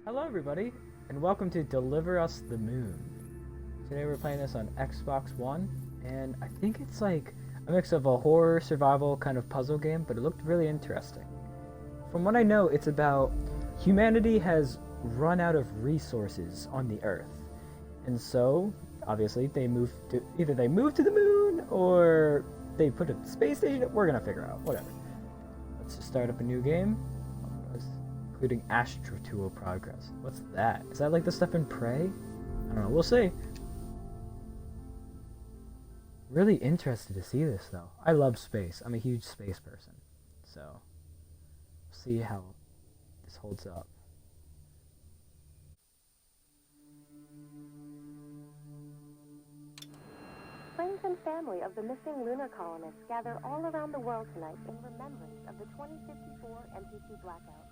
Hello everybody, and welcome to Deliver Us the Moon. Today we're playing this on Xbox One, and I think it's like a mix of a horror survival kind of puzzle game, but it looked really interesting. From what I know, it's about humanity has run out of resources on the Earth, and so obviously they move to either they move to the moon or they put a space station. We're gonna figure out whatever. Let's just start up a new game. Including Astro Tool progress. What's that? Is that like the stuff in Prey? I don't know. We'll see. Really interested to see this though. I love space. I'm a huge space person. So, see how this holds up. Friends and family of the missing lunar colonists gather all around the world tonight in remembrance of the 2054 MPT blackout.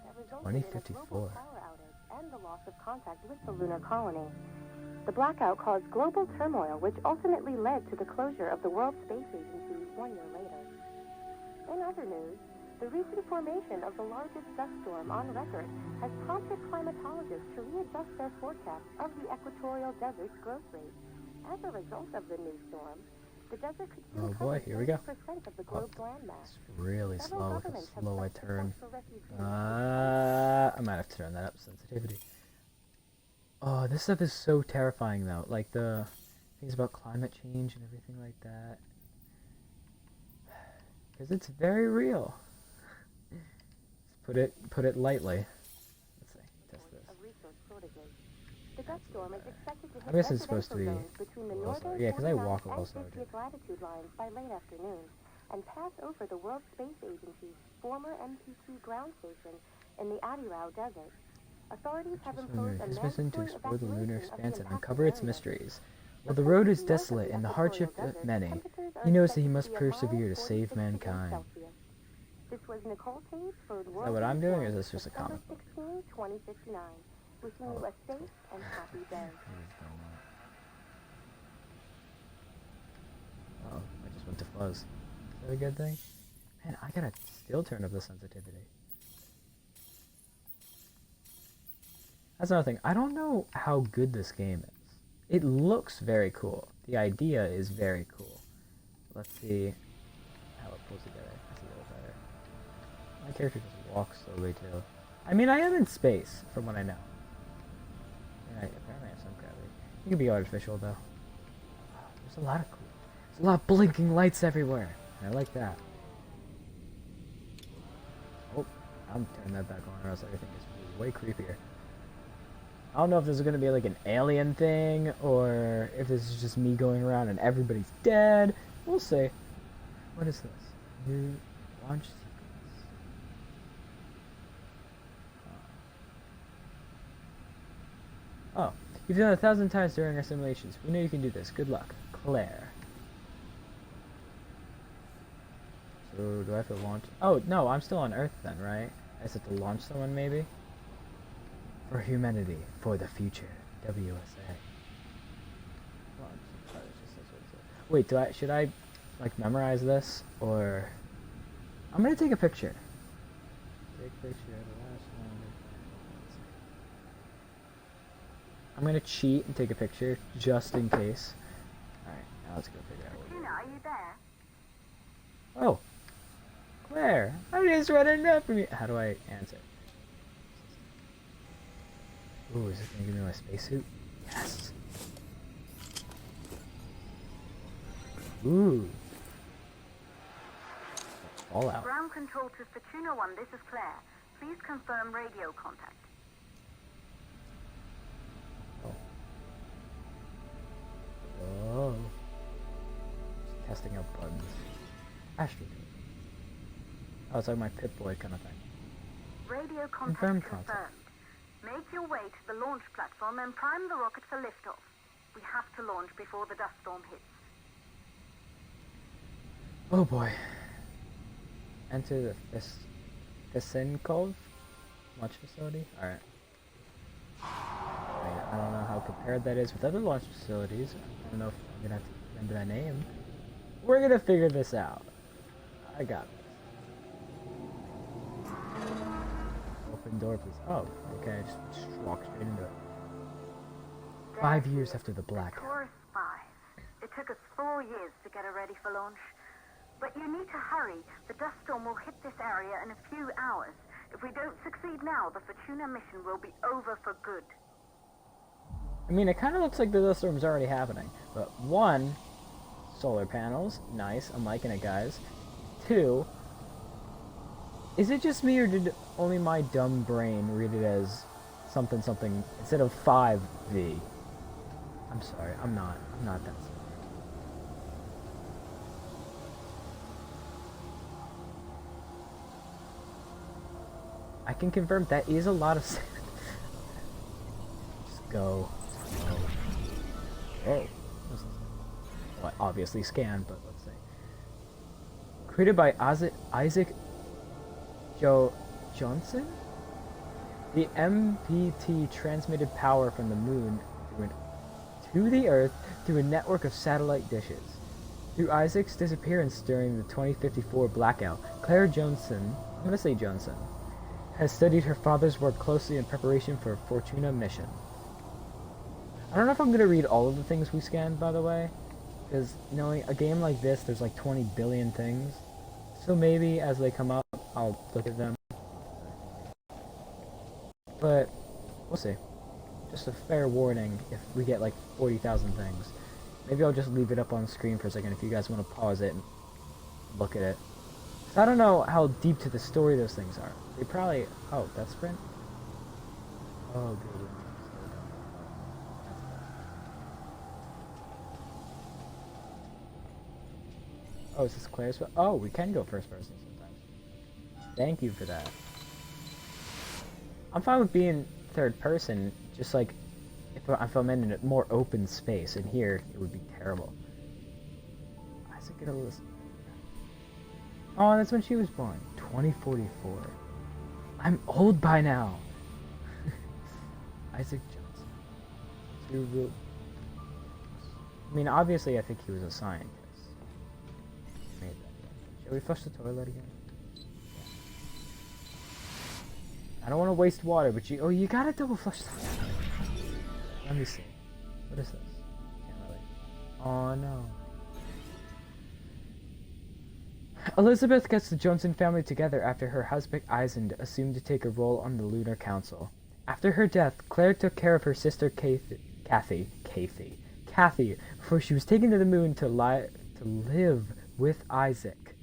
That resulted in a global power outage and the loss of contact with the lunar colony. The blackout caused global turmoil, which ultimately led to the closure of the World Space Agency 1 year later. In other news, the recent formation of the largest dust storm on record has prompted climatologists to readjust their forecast of the equatorial desert's growth rate. As a result of the new storm, the desert could soon cover 30% of the globe's landmass. It's really slow. Look how slow I turn. I might have to turn that up, sensitivity. Oh, this stuff is so terrifying though. Like the things about climate change and everything like that. Because it's very real. Let's put it lightly. Let's see. Test this. The dust storm is expected to hit I guess it's supposed to be between the a little slower. northern Yeah, because I walk a and little slower. 50th latitude lines by late afternoon and pass over the World Space Agency's former MPT ground station in the Adirau Desert. Authorities have imposed a mission to mandatory explore the lunar evacuation of the expanse and impacted uncover its area. mysteries. While the road is desolate and the hardship of many, he knows that he must persevere to save mankind. This was Nicole Page for the Is that what I'm doing, or is this just a September comic book? 16, 2059. Wishing you a safe and happy day. Oh, I just went to fuzz. Is that a good thing? Man, I gotta still turn up the sensitivity. That's another thing. I don't know how good this game is. It looks very cool. The idea is very cool. Let's see how it pulls together. That's a little better. My character just walks slowly too. I mean, I am in space, from what I know. And apparently I have some gravity. You can be artificial though. There's a lot of blinking lights everywhere. I like that. Oh, I'm turning that back on or else everything is way creepier. I don't know if this is going to be like an alien thing or if this is just me going around and everybody's dead. We'll see. What is this? New launch sequence. Oh, you've done it 1,000 times during our simulations. We know you can do this. Good luck. Claire. So, do I have to launch? Oh, no, I'm still on Earth then, right? I just have to launch someone, maybe? For humanity, for the future. WSA. Wait, should I, like, memorize this? Or... I'm gonna take a picture. Take a picture of the last one. I'm gonna cheat and take a picture, just in case. Alright, now let's go figure out what Tina, are you there? Oh! Claire! I just read a note from you! How do I answer? Ooh, is it gonna give me my spacesuit? Yes! Ooh! Fallout. Ground control to Fortuna 1, this is Claire. Please confirm radio contact. Oh. Whoa. Just testing out buttons. Astro. Oh, it's like my Pip-Boy kind of thing. Radio Confirm contact contact. confirmed. Make your way to the launch platform and prime the rocket for liftoff. We have to launch before the dust storm hits. Oh boy. Enter the Fisenkov launch facility? Alright. I don't know how compared that is with other launch facilities. I don't know if I'm gonna have to remember that name. We're gonna figure this out. I got this. open door, please. Oh, okay, I just walked straight into it. 5 years after the blackout. Taurus 5. It took us 4 years to get her ready for launch. But you need to hurry. The dust storm will hit this area in a few hours. If we don't succeed now, the Fortuna mission will be over for good. I mean, it kind of looks like the dust storm's already happening. But 1, solar panels. Nice. I'm liking it, guys. 2, is it just me or did only my dumb brain read it as something something instead of 5V? I'm sorry. I'm not that smart. I can confirm that is a lot of sand. Just go. Oh. Well, obviously scanned, but let's see. Created by Isaac Johnson? The MPT transmitted power from the moon to the Earth through a network of satellite dishes. Through Isaac's disappearance during the 2054 blackout, Claire Johnson, I'm going to say Johnson, has studied her father's work closely in preparation for a Fortuna mission. I don't know if I'm going to read all of the things we scanned, by the way, because knowing a game like this, there's like 20 billion things. So maybe as they come up, I'll look at them. But we'll see. Just a fair warning if we get like 40,000 things. Maybe I'll just leave it up on screen for a second if you guys want to pause it and look at it. So I don't know how deep to the story those things are. They probably... Oh, that's Sprint? Oh, good. Oh, is this Claire's? Oh, we can go first person sometimes. Thank you for that. I'm fine with being third person, just like if I'm in a more open space. And here, it would be terrible. Isaac get a listen. Oh, that's when she was born. 2044. I'm old by now. Isaac Johnson. I mean, obviously, I think he was a scientist. Made that. Shall we flush the toilet again? I don't want to waste water, but you... Oh, you gotta double flush the toilet. Let me see. What is this? Can't really... Oh, no. Elizabeth gets the Johnson family together after her husband Isaac assumed to take a role on the Lunar Council. After her death, Claire took care of her sister Kathy, before she was taken to the moon to live with Isaac.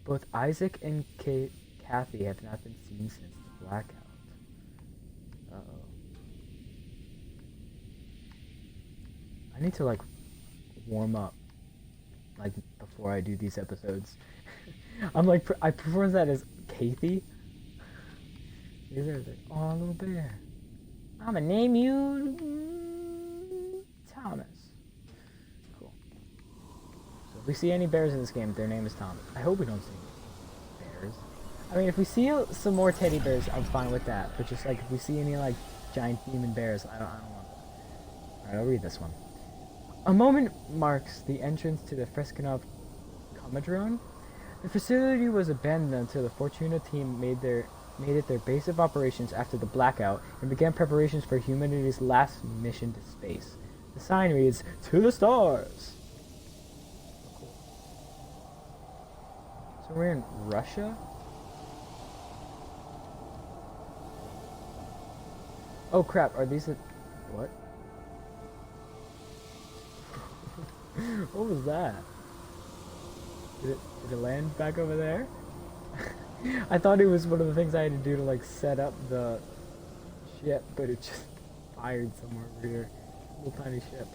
Both Isaac and Kathy have not been seen since the blackout. Uh-oh. I need to, like, warm up, like, before I do these episodes. I'm like, I prefer that as Kathy. These are like, oh, little bear. I'm gonna name you Thomas. Cool. So if we see any bears in this game, their name is Thomas. I hope we don't see bears. I mean, if we see some more teddy bears, I'm fine with that. But just like if we see any like giant demon bears, I don't want that. All right, I'll read this one. A moment marks the entrance to the Freskinov Commodrome. The facility was abandoned until the Fortuna team made it their base of operations after the blackout and began preparations for humanity's last mission to space. The sign reads, "To the stars!" Cool. So we're in Russia? Oh crap, are these the... What? What was that? Did it land back over there? I thought it was one of the things I had to do to like set up the ship, but it just fired somewhere over here. Little tiny ship.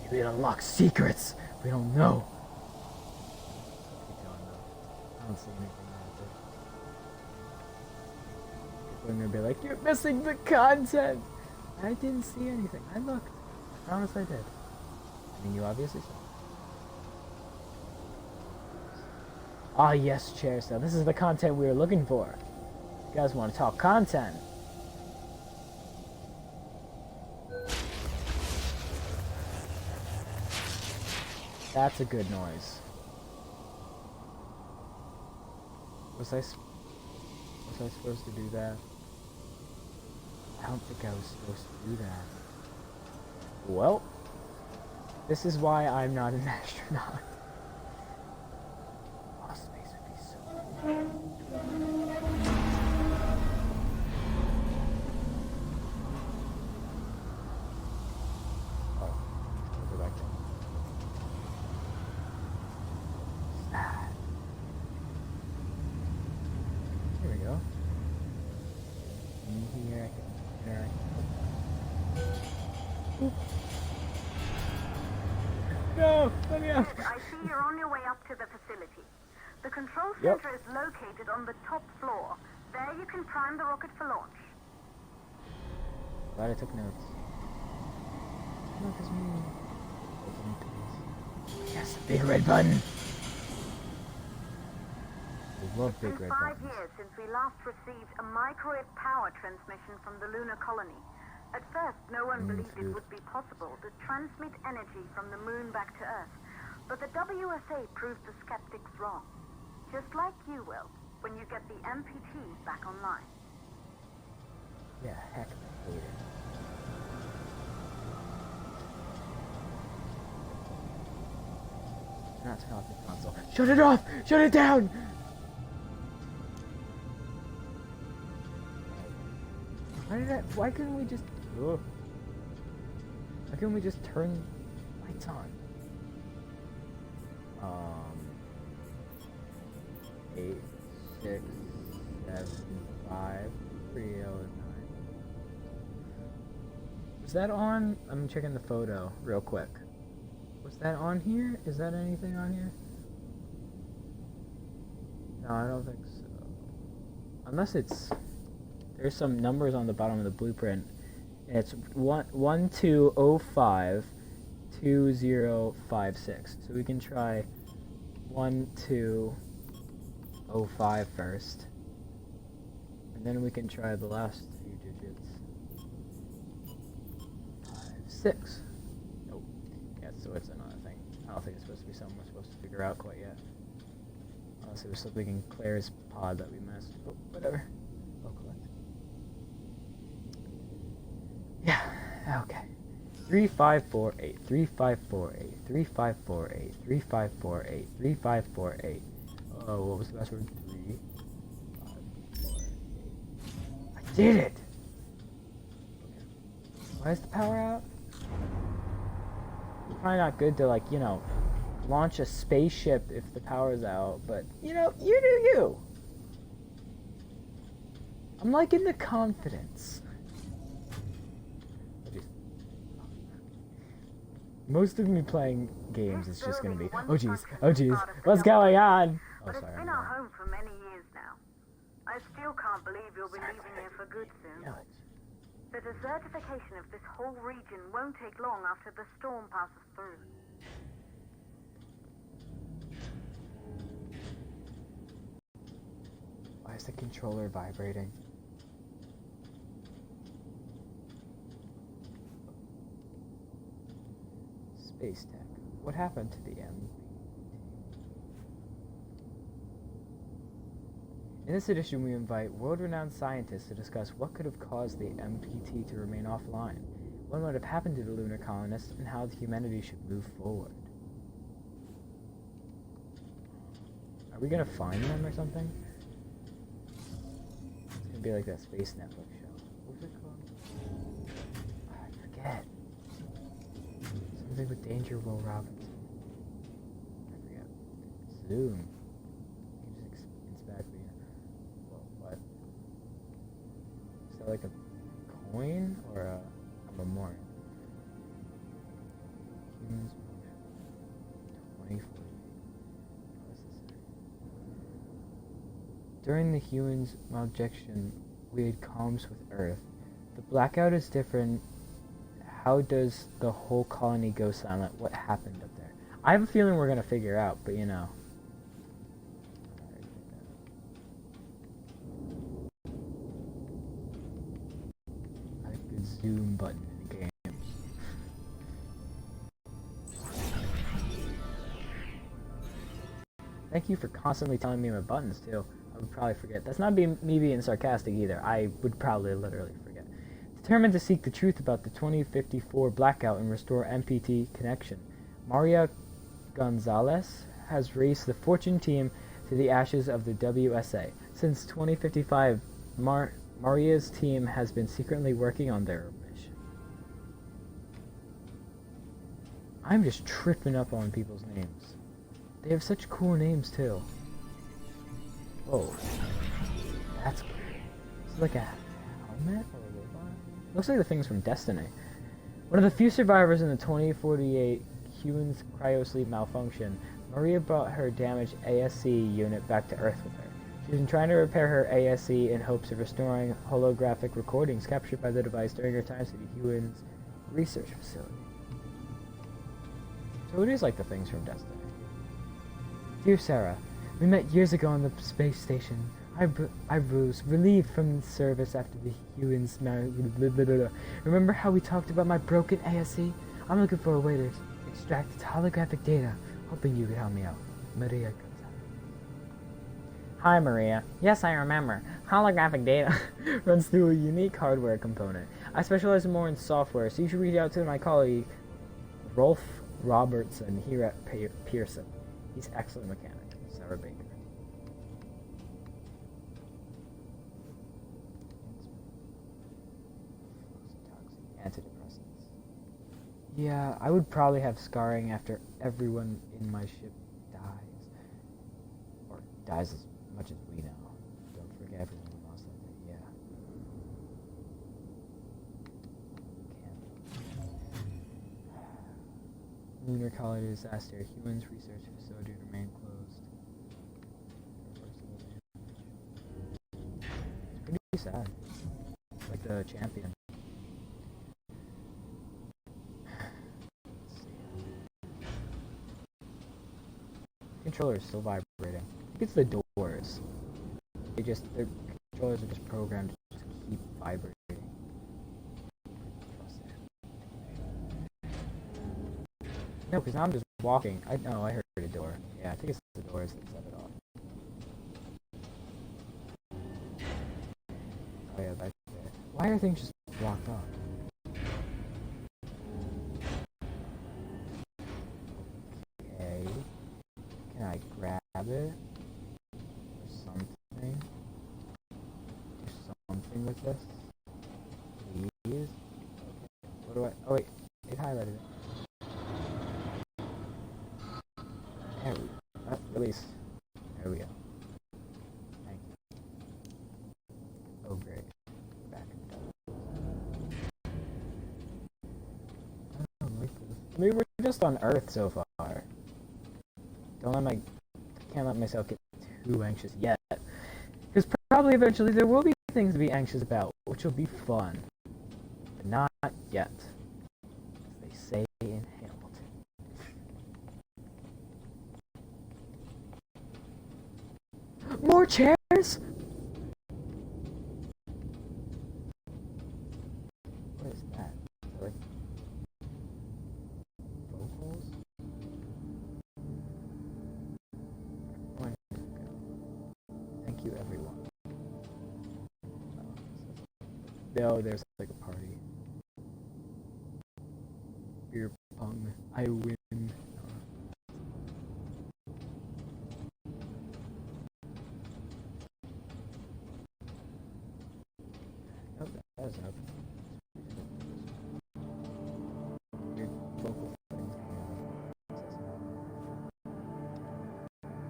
Maybe it unlocks secrets we don't know. Keep going though. I don't see anything there. People are gonna be like, "You're missing the content." I didn't see anything. I looked. I promise I did. I mean, you obviously saw. Ah, yes, chairs. Now, this is the content we were looking for. You guys want to talk content? That's a good noise. Was I... Was I supposed to do that? I don't think I was supposed to do that. Well, this is why I'm not an astronaut. Oh, space would be so cool. Oh, I'll go back there. Ah. Here we go. In here, I can interact. No, let me out. I see you're on your way up to the facility. The control Yep. center is located on the top floor. There you can prime the rocket for launch. Glad I took notes. Look, it's me. Open it, please. Yes, big red button. I love big It's been red 5 buttons. years since we last received a microwave power transmission from the lunar colony. At first, no one believed it would be possible to transmit energy from the moon back to Earth. But the WSA proved the skeptics wrong. Just like you will, when you get the MPT back online. Yeah, heck, I hate it. Not turn off the console. Shut it off! Shut it down! Why couldn't we just... Ugh. Why couldn't we just turn lights on? 8, 6, 7, 5, 3, 0, 9. Was that on? I'm checking the photo real quick. Was that on here? Is that anything on here? No, I don't think so. Unless it's... There's some numbers on the bottom of the blueprint. And it's 1205 2056. So we can try 1205 first. And then we can try the last few digits. 56. Nope. Yeah, so it's another thing. I don't think it's supposed to be something we're supposed to figure out quite yet. Unless it was something in Claire's pod that we missed. Oh, whatever. I'll collect. Yeah, okay. 3548, 3548, 3548, 3548, 3548. Oh, what was the last word? 3548. I did it! Okay. Why is the power out? It's probably not good to, like, you know, launch a spaceship if the power's out, but, you know, you do you! I'm liking the confidence. Most of me playing games is just gonna be, oh jeez, what's going on? Oh, But sorry. it's been our home for many years now. I still can't believe you'll be leaving here for good soon. The desertification of this whole region won't take long after the storm passes through. Why is the controller vibrating? Space tech. What happened to the M? In this edition, we invite world-renowned scientists to discuss what could have caused the MPT to remain offline, what would have happened to the lunar colonists, and how humanity should move forward. Are we gonna find them or something? It's gonna be like that Space Netflix show. What was it called? I forget. Something with Danger Will Robinson. I forget. Zoom. You can just inspect me. Well, what? Is that like a coin or a memorial? Humans motion. 24. During the humans' maljection, we had comms with Earth. The blackout is different. How does the whole colony go silent? What happened up there? I have a feeling we're gonna figure out, but you know. I like the zoom button in games. Thank you for constantly telling me my buttons too. I would probably forget. That's not me being sarcastic either. I would probably literally forget. Determined to seek the truth about the 2054 blackout and restore MPT connection, Maria Gonzalez has raced the Fortune team to the ashes of the WSA. Since 2055, Maria's team has been secretly working on their mission. I'm just tripping up on people's names. They have such cool names too. Whoa. That's cool. Is it like a helmet or a robot? Looks like the things from Destiny. One of the few survivors in the 2048 Human's cryosleep malfunction, Maria brought her damaged ASC unit back to Earth with her. She's been trying to repair her ASC in hopes of restoring holographic recordings captured by the device during her time at the Human's research facility. So it is like the things from Destiny. Dear Sarah, we met years ago on the space station. I was relieved from service after the Humans. Remember how we talked about my broken ASC? I'm looking for a way to extract its holographic data, hoping you could help me out. Maria Gonzalez. Hi, Maria. Yes, I remember. Holographic data runs through a unique hardware component. I specialize more in software, so you should reach out to my colleague, Rolf Robertson, here at Pearson. He's an excellent mechanic. Sarah Baker. Antidepressants. Yeah, I would probably have scarring after everyone in my ship dies. Or dies as much as we know. Don't forget everyone we lost that day, yeah. Lunar colony disaster. Humans research facility remain closed. It's pretty sad. Like the champion. Controller is still vibrating. I think it's the doors. Their controllers are just programmed to just keep vibrating. No, because now I'm just walking. I heard a door. Yeah, I think it's the doors that set it off. Oh yeah, back there. Why are things just blocked off? Okay. Can I grab it? Or something? Do something with this? Please? Okay. What do I... Oh wait, it highlighted it. There we go. Release. There we go. Thank you. Oh great. Back in the I don't like this. I mean, we're just on Earth so far. Can't let myself get too anxious yet. Because probably eventually there will be things to be anxious about, which will be fun. But not yet. As they say in Hamilton. More chairs? What is that? Is that like vocals? Thank you, everyone. No, there's like a party. Beer pong. I win. Oh, that doesn't open. Weird vocal things going on.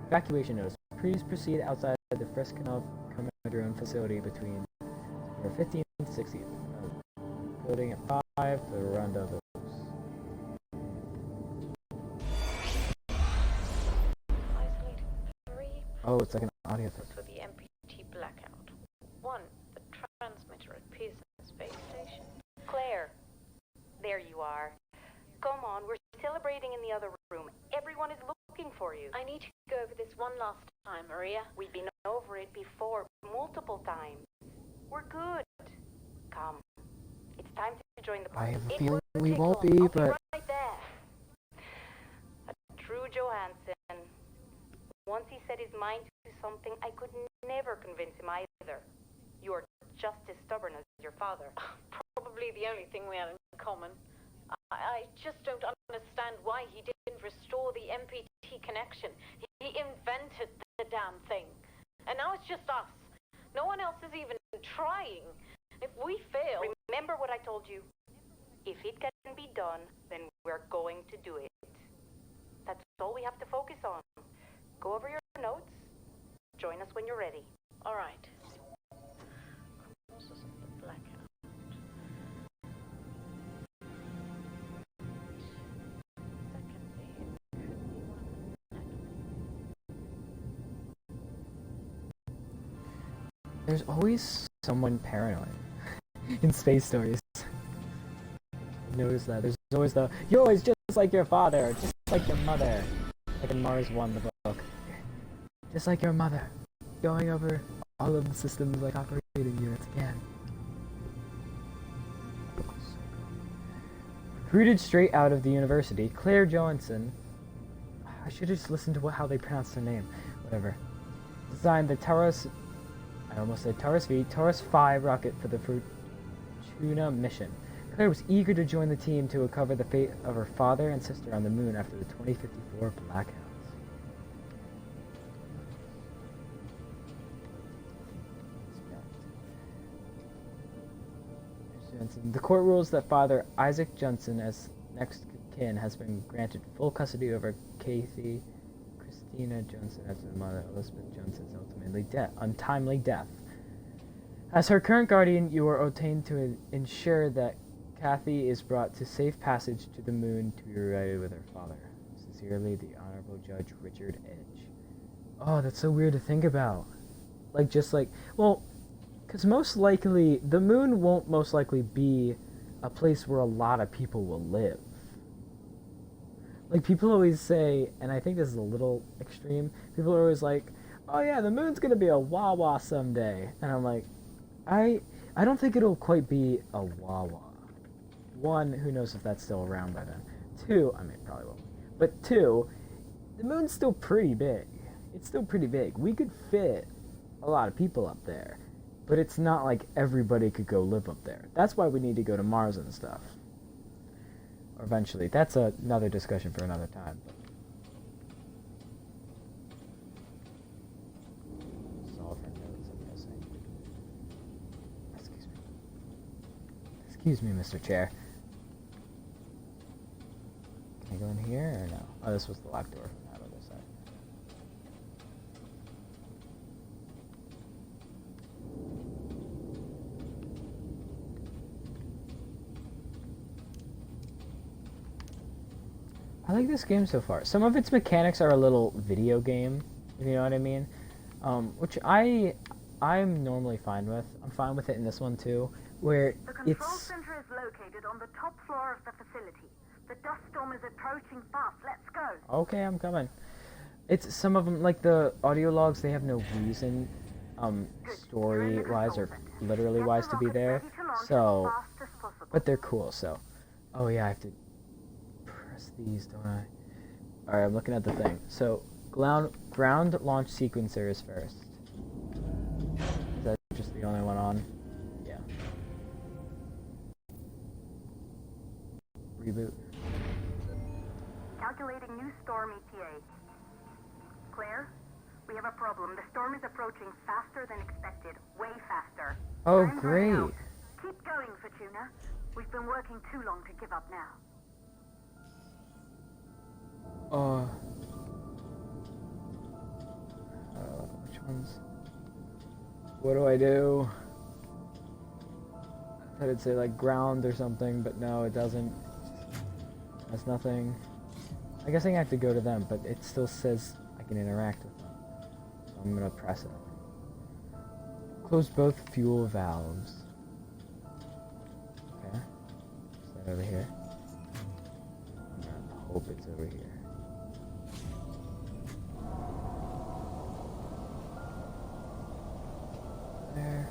Evacuation notice. Please proceed outside the Frescanel Commodore facility between 15th and 60th. Building at 5 for the rendezvous. Isolating 3. Oh, it's like an audio thing. For the MPT blackout. 1. The transmitter at Pearson Space Station. Claire, there you are. Come on, we're celebrating in the other room. Everyone is looking for you. I need to go over this one last time, Maria. We've been over it before, multiple times. We're good. Come. It's time to join the party. I have a feeling we won't be, but... Right there. A true Johansson. Once he set his mind to something, I could never convince him either. You're just as stubborn as your father. Probably the only thing we had in common. I just don't understand why he didn't restore the MPT connection. He invented the damn thing. And now it's just us. No one else is even trying. If we fail... Remember what I told you? If it can be done, then we're going to do it. That's all we have to focus on. Go over your notes. Join us when you're ready. All right. Causes of the blackout. There's always someone paranoid in space stories. Notice that. There's always you're always just like your father, just like your mother. Like in Mars 1, the book. Just like your mother. Going over all of the systems like operating units again. Recruited straight out of the university, Claire Johansson. I should have just listened to how they pronounce her name. Whatever. Designed the Taurus V, Taurus 5 rocket for the Fortuna mission. Claire was eager to join the team to recover the fate of her father and sister on the moon after the 2054 blackouts. The court rules that Father Isaac Johnson, as next kin, has been granted full custody over Kathy Christina Johnson after the mother Elizabeth Johnson's untimely death. As her current guardian, you are obtained to ensure that Kathy is brought to safe passage to the moon to be reunited with her father. Sincerely, the Honorable Judge Richard Edge. Oh, that's so weird to think about. Well, because most likely, the moon won't most likely be a place where a lot of people will live. Like, people always say, and I think this is a little extreme, people are always like, oh yeah, the moon's gonna be a Wawa someday. And I'm like, I don't think it'll quite be a Wawa. One, who knows if that's still around by then. Two, I mean, it probably won't. But two, the moon's still pretty big. It's still pretty big. We could fit a lot of people up there. But it's not like everybody could go live up there. That's why we need to go to Mars and stuff. Or eventually. That's another discussion for another time. Solve her notes, I'm guessing. Excuse me, Mr. Chair. Can I go in here or no? Oh, this was the locked door from that other side. I like this game so far. Some of its mechanics are a little video game, if you know what I mean. Which I'm normally fine with. I'm fine with it in this one too, where the control center is located on the top floor of the facility. The dust storm is approaching fast. Let's go. Okay, I'm coming. It's some of them, like the audio logs, they have no reason, story-wise or literally-wise to be there. So, but they're cool. So, oh yeah, I have to press these, don't I? All right, I'm looking at the thing. So, ground launch sequencer is first. Is that just the only one on? Yeah. Reboot. Calculating new storm ETA. Claire, we have a problem. The storm is approaching faster than expected. Way faster. Oh, Time's great. running out. Keep going, Fortuna. We've been working too long to give up now. Which ones? What do I do? I thought it'd say like ground or something, but no, it doesn't. That's nothing. I guess I have to go to them, but it still says I can interact with them. So I'm gonna press it. Close both fuel valves. Okay. Is that over here? I hope it's over here. There.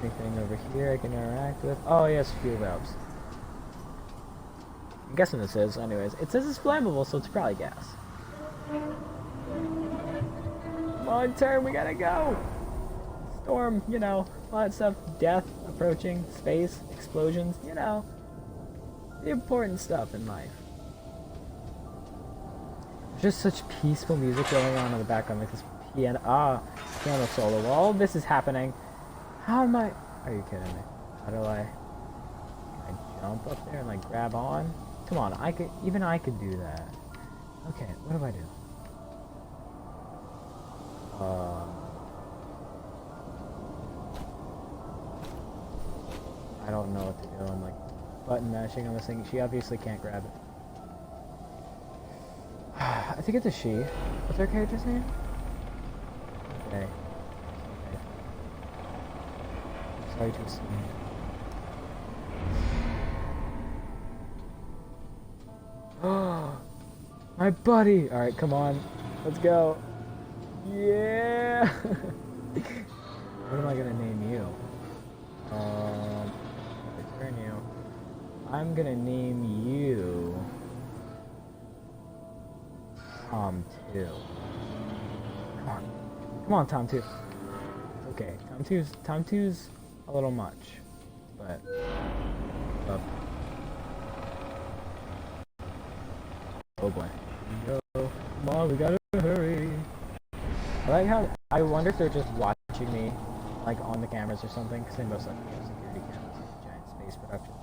Anything over here I can interact with? Oh yes, fuel valves. I'm guessing this is. Anyways, it says it's flammable, so it's probably gas. Come on, turn. We gotta go. Storm, you know, all that stuff. Death approaching, space, explosions, you know. The important stuff in life. There's just such peaceful music going on in the background, like this piano solo. While all this is happening, how am I? Are you kidding me? How do I jump up there and like grab on? Come on, even I could do that. Okay, what do I do? I don't know what to do. I'm like button mashing on this thing. She obviously can't grab it. I think it's a she. What's her character's name? Okay. Sorry to assume. Oh, my buddy! Alright, come on. Let's go. Yeah! What am I gonna name you? Return you. I'm gonna name you Tom 2. Come on. Come on, Tom 2. Okay, Tom 2's a little much. But oh boy. Go. Come on, we gotta hurry. I like how I wonder if they're just watching me like on the cameras or something, because they most likely have security cameras in giant space production.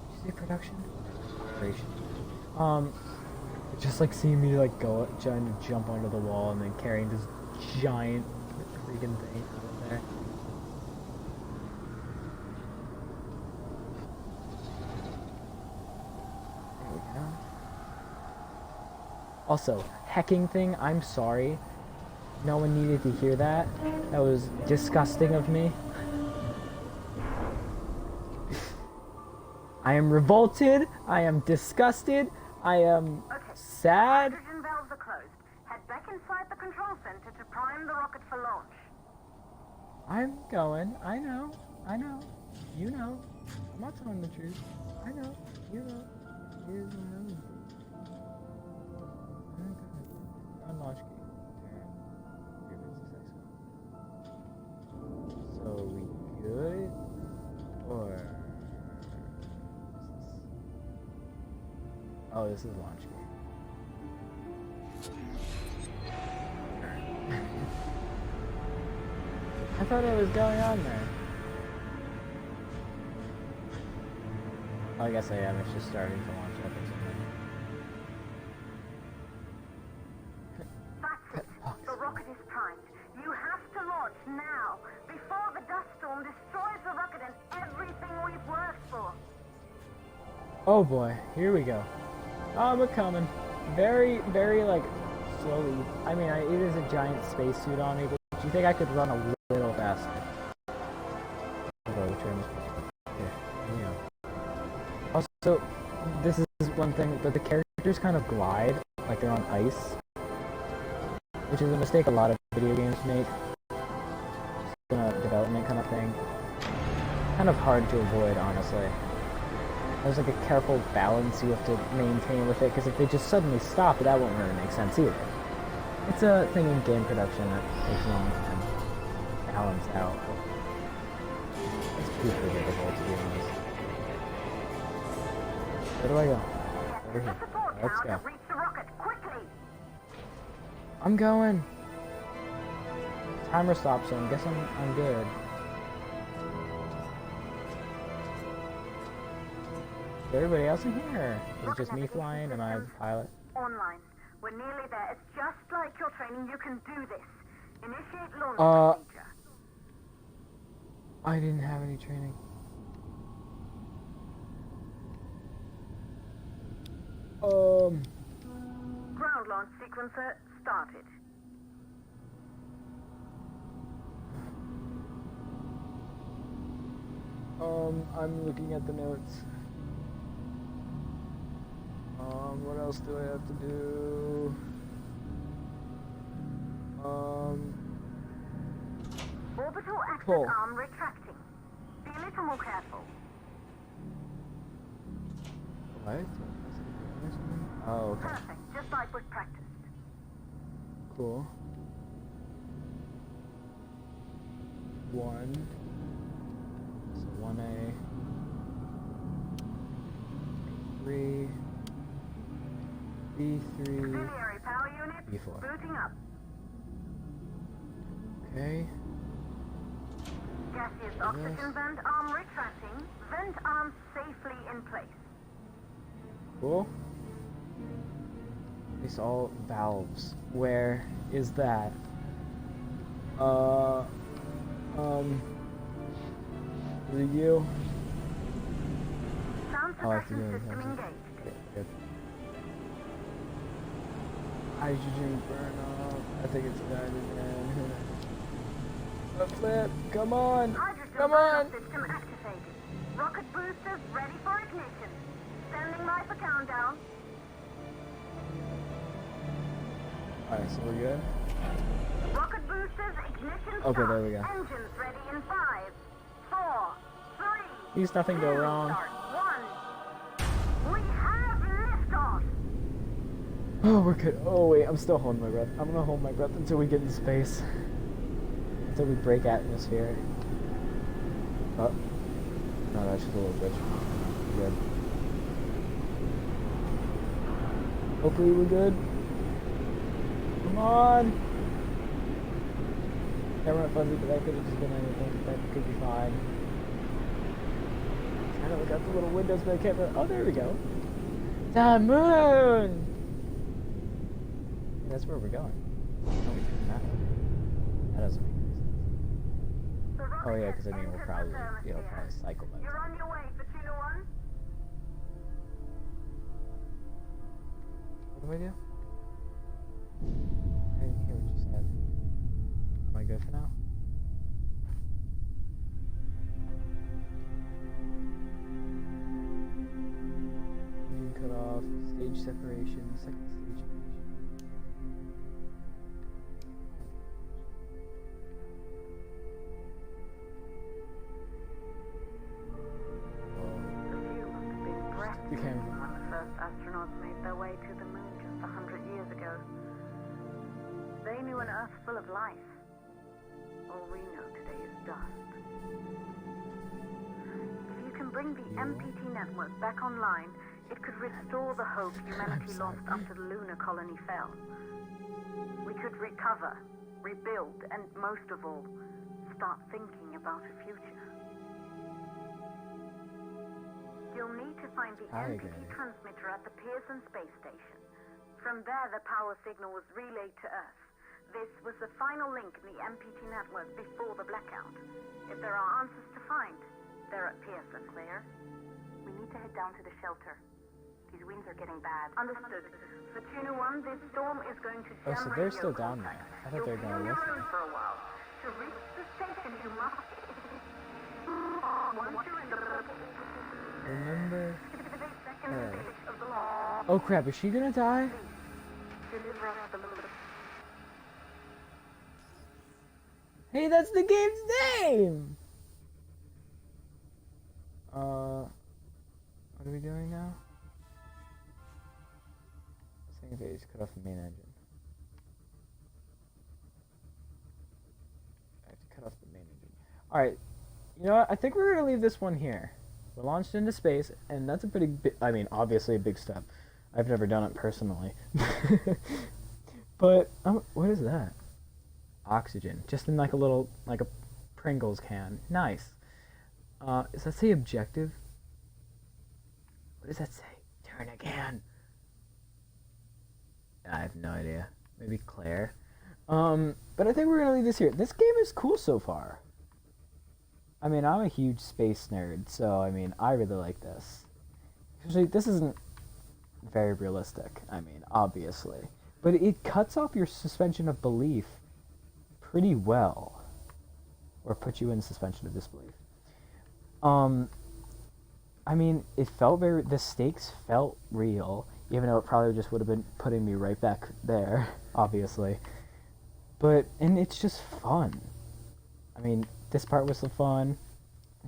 Did you say production? Operation. Just like seeing me like trying to jump onto the wall and then carrying this giant freaking thing out of there. There we go. Also, hecking thing, I'm sorry. No one needed to hear that. That was disgusting of me. I am revolted. I am disgusted. I am sad. Hydrogen valves are closed. Head back inside the control center to prime the rocket for launch. I'm going. I know. You know. I'm not telling the truth. I know. You know. Here's what I'm doing. Unlaunch key. So we good? Or oh, this is launch key. I thought it was going on there. I guess I am. It's just starting to launch up or something. That's it. The rocket is primed. You have to launch now, before the dust storm destroys the rocket and everything we've worked for. Oh boy, here we go. Oh, we're coming. Very, very like slowly. I mean, it is a giant spacesuit on me, but do you think I could run a little faster? Also, this is one thing, but the characters kind of glide like they're on ice, which is a mistake a lot of video games make. Development kind of thing. Kind of hard to avoid, honestly. There's like a careful balance you have to maintain with it, because if they just suddenly stop, that won't really make sense either. It's a thing in game production that takes a long time to balance out. It's super difficult to be honest. Where do I go? Over here. Let's go. I'm going. Timer stopped, so I guess I'm good. Is everybody else in here? Is it just me flying? Am I the pilot? Online. We're nearly there. It's just like your training. You can do this. Initiate launch procedure. I didn't have any training. Ground launch sequencer started. I'm looking at the notes. What else do I have to do? Orbital access arm retracting. Be a little more careful. What? Oh, okay. Perfect, just like we've practiced. Cool. 1. So 1A. 3. B3. Auxiliary power unit B4. booting up. Okay. Gaseous oxygen vent arm retracting. Vent arm safely in place. Cool. It's all valves. Where is that? Is it you? Sound Oh, I have to do suppression it. system engaged. Okay, good. Hydrogen burn off. I think it's hydrogen. A flip. Come on. Hydrogen Come burn-off on. system activated. Rocket boosters ready for ignition. Standing by for countdown. Alright, so we're good. Rocket boosters ignition Okay, start. there we go. Engines ready in 5, 4, 3. Needs nothing go wrong. Start. 1. We have liftoff. Oh, we're good. Oh, wait, I'm still holding my breath. I'm gonna hold my breath until we get into space. Until we break atmosphere. Oh. No, that's just a little glitch. We're good. Hopefully we're good. Come on! Camera fuzzy, but that could have just been anything. That could be fine. I know we got the little windows, but I can't. Oh, there we go. The moon! That's where we're going. Oh, we did that. That doesn't make any sense. The rocket Oh yeah, has because I mean we'll entered probably the thermosphere. cycle by the You're time. on your way, Fortuna 1. What do I do? I didn't hear what you said. Am I good for now? Engine cut off, stage separation, second stage separation. The view must have been breathtaking camera. when the first astronauts made their way to the moon just 100 years ago. They knew an Earth full of life. All we know today is dust. If you can bring the MPT network back online, it could restore the hope humanity lost after the lunar colony fell. We could recover, rebuild, and most of all, start thinking about a future. You'll need to find the Hi MPT again. transmitter at the Pearson space station. From there, the power signal was relayed to Earth. This was the final link in the MPT network before the blackout. If there are answers to find, they're at Pearson. Claire, we need to head down to the shelter. These winds are getting bad. Understood. Fortuna 1, this storm is going to Oh, jam so they're radio still down contact. there. I thought they were You'll going be on with your me. own for a while. To reach the station, you must... Once you're in the Remember? 2nd her. stage of the law, Oh crap, is she gonna die? deliver us the moon. Hey, that's the game's name! What are we doing now? Second phase, cut off the main engine. I have to cut off the main engine. Alright, you know what? I think we're gonna leave this one here. We're launched into space, and that's a pretty big, I mean, obviously a big step. I've never done it personally. But, what is that? Oxygen. Just in like a little, like a Pringles can. Nice. Does that say objective? What does that say? Turn again. I have no idea. Maybe Claire. But I think we're gonna leave this here. This game is cool so far. I mean, I'm a huge space nerd, so I mean, I really like this. Actually, this isn't very realistic. I mean, obviously, but it cuts off your suspension of belief pretty well, or puts you in suspension of disbelief. I mean, it felt very. The stakes felt real, even though it probably just would have been putting me right back there, obviously. And it's just fun. I mean, this part was fun.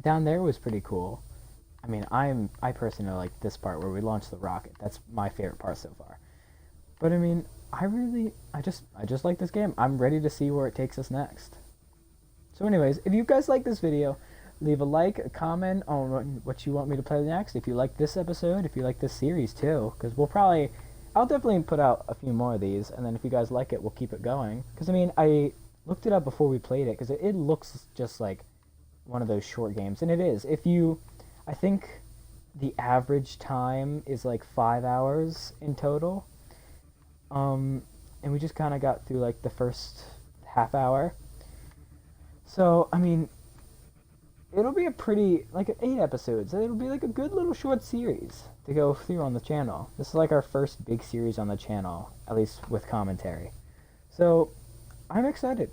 Down there was pretty cool. I mean, I personally like this part where we launch the rocket. That's my favorite part so far. But I mean, I just like this game. I'm ready to see where it takes us next. So anyways, if you guys like this video, leave a like, a comment on what you want me to play next. If you like this episode, if you like this series too, because I'll definitely put out a few more of these, and then if you guys like it, we'll keep it going. Because I mean, I looked it up before we played it, because it looks just like one of those short games, and it is. I think the average time is like 5 hours in total. And we just kind of got through like the first half hour. So, I mean, it'll be like 8 episodes. It'll be like a good little short series to go through on the channel. This is like our first big series on the channel, at least with commentary. So, I'm excited.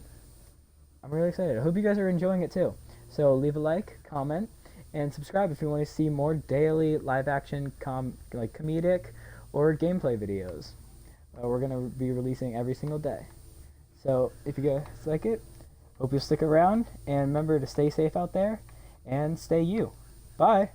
I'm really excited. I hope you guys are enjoying it too. So, leave a like, comment, and subscribe if you want to see more daily live action comedic or gameplay videos. We're going to be releasing every single day. So if you guys like it, hope you'll stick around, and remember to stay safe out there and stay you. Bye.